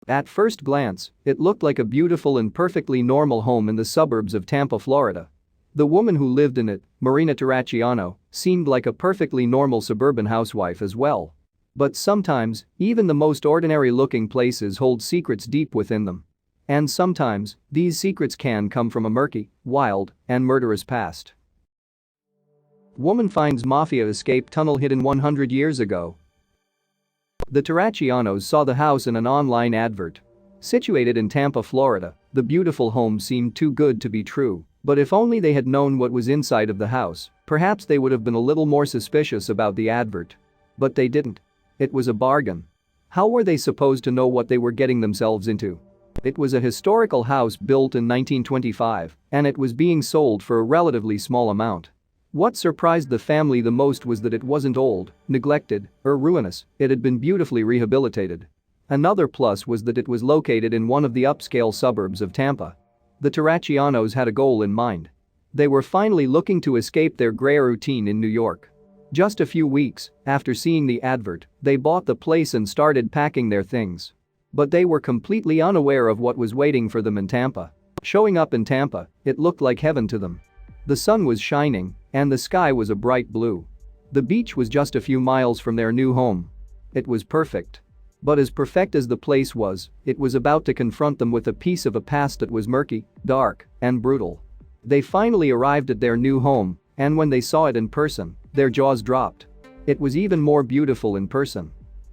At first glance, it looked like a beautiful and perfectly normal home in the suburbs of Tampa, Florida. The woman who lived in it, Marina Terracciano, seemed like a perfectly normal suburban housewife as well. But sometimes, even the most ordinary-looking places hold secrets deep within them. And sometimes, these secrets can come from a murky, wild, and murderous past. Woman finds Mafia escape tunnel hidden 100 years ago. The Terraccianos saw the house in an online advert. Situated in Tampa, Florida, the beautiful home seemed too good to be true, but if only they had known what was inside of the house, perhaps they would have been a little more suspicious about the advert. But they didn't. It was a bargain. How were they supposed to know what they were getting themselves into? It was a historical house built in 1925, and it was being sold for a relatively small amount. What surprised the family the most was that it wasn't old, neglected, or ruinous. It had been beautifully rehabilitated. Another plus was that it was located in one of the upscale suburbs of Tampa. The Terraccianos had a goal in mind. They were finally looking to escape their gray routine in New York. Just a few weeks after seeing the advert, they bought the place and started packing their things. But they were completely unaware of what was waiting for them in Tampa. Showing up in Tampa, it looked like heaven to them. The sun was shining, and the sky was a bright blue. The beach was just a few miles from their new home. It was perfect. But as perfect as the place was, it was about to confront them with a piece of a past that was murky, dark, and brutal. They finally arrived at their new home, and when they saw it in person, their jaws dropped. It was even more beautiful in person.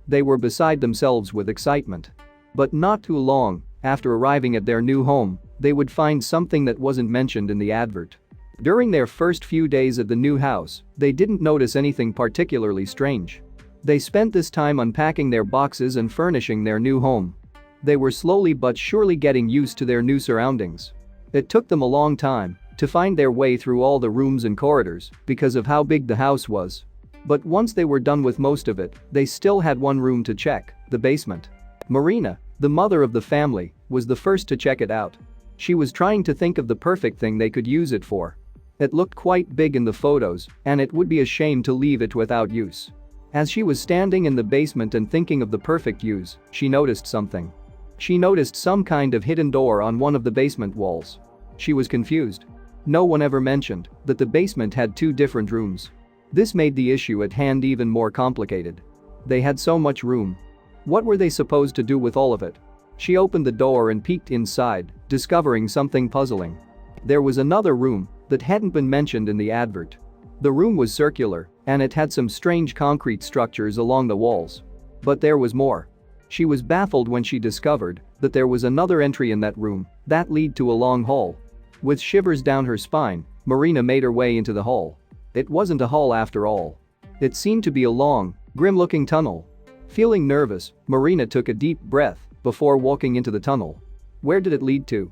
They were beside themselves with excitement. But not too long after arriving at their new home, they would find something that wasn't mentioned in the advert. During their first few days at the new house, they didn't notice anything particularly strange. They spent this time unpacking their boxes and furnishing their new home. They were slowly but surely getting used to their new surroundings. It took them a long time to find their way through all the rooms and corridors because of how big the house was. But once they were done with most of it, they still had one room to check, the basement. Marina, the mother of the family, was the first to check it out. She was trying to think of the perfect thing they could use it for. It looked quite big in the photos, and it would be a shame to leave it without use. As she was standing in the basement and thinking of the perfect use, she noticed something. She noticed some kind of hidden door on one of the basement walls. She was confused. No one ever mentioned that the basement had two different rooms. This made the issue at hand even more complicated. They had so much room. What were they supposed to do with all of it? She opened the door and peeked inside, discovering something puzzling. There was another room that hadn't been mentioned in the advert. The room was circular, and it had some strange concrete structures along the walls. But there was more. She was baffled when she discovered that there was another entry in that room that led to a long hall. With shivers down her spine, Marina made her way into the hall. It wasn't a hall after all. It seemed to be a long, grim-looking tunnel. Feeling nervous, Marina took a deep breath before walking into the tunnel. Where did it lead to?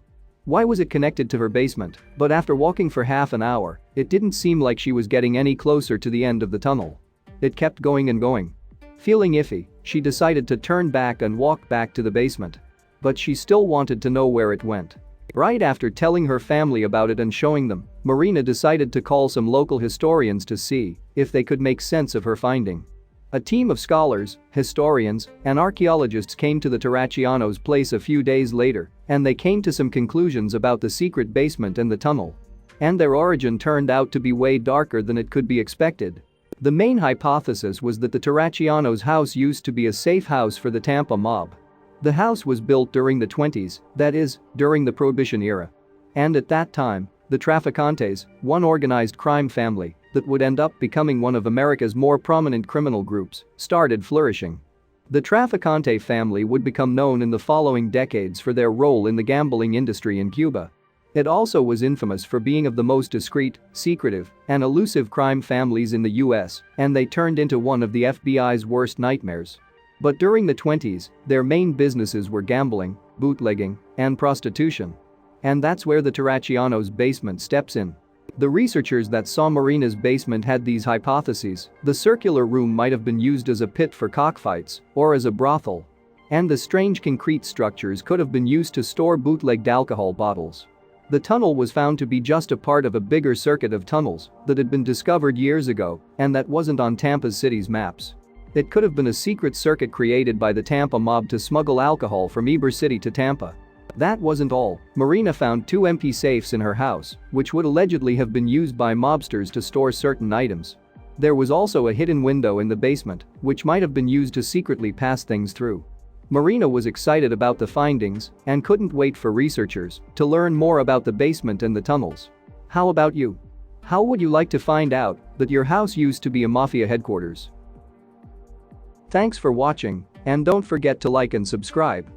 Why was it connected to her basement? But after walking for half an hour, it didn't seem like she was getting any closer to the end of the tunnel. It kept going and going. Feeling iffy, she decided to turn back and walk back to the basement. But she still wanted to know where it went. Right after telling her family about it and showing them, Marina decided to call some local historians to see if they could make sense of her finding. A team of scholars, historians, and archaeologists came to the Terraccianos' place a few days later, and they came to some conclusions about the secret basement and the tunnel. And their origin turned out to be way darker than it could be expected. The main hypothesis was that the Terraccianos' house used to be a safe house for the Tampa mob. The house was built during the 20s, that is, during the Prohibition era. And at that time, the Trafficantes, one organized crime family that would end up becoming one of America's more prominent criminal groups, started flourishing. The Trafficante family would become known in the following decades for their role in the gambling industry in Cuba. It also was infamous for being of the most discreet, secretive, and elusive crime families in the US, and they turned into one of the FBI's worst nightmares. But during the 20s, their main businesses were gambling, bootlegging, and prostitution. And that's where the Terraccianos' basement steps in. The researchers that saw Marina's basement had these hypotheses. The circular room might have been used as a pit for cockfights or as a brothel. And the strange concrete structures could have been used to store bootlegged alcohol bottles. The tunnel was found to be just a part of a bigger circuit of tunnels that had been discovered years ago and that wasn't on Tampa City's maps. It could have been a secret circuit created by the Tampa mob to smuggle alcohol from Ybor City to Tampa. That wasn't all. Marina found 2 empty safes in her house, which would allegedly have been used by mobsters to store certain items. There was also a hidden window in the basement, which might have been used to secretly pass things through. Marina was excited about the findings and couldn't wait for researchers to learn more about the basement and the tunnels. How about you? How would you like to find out that your house used to be a mafia headquarters? Thanks for watching, and don't forget to like and subscribe.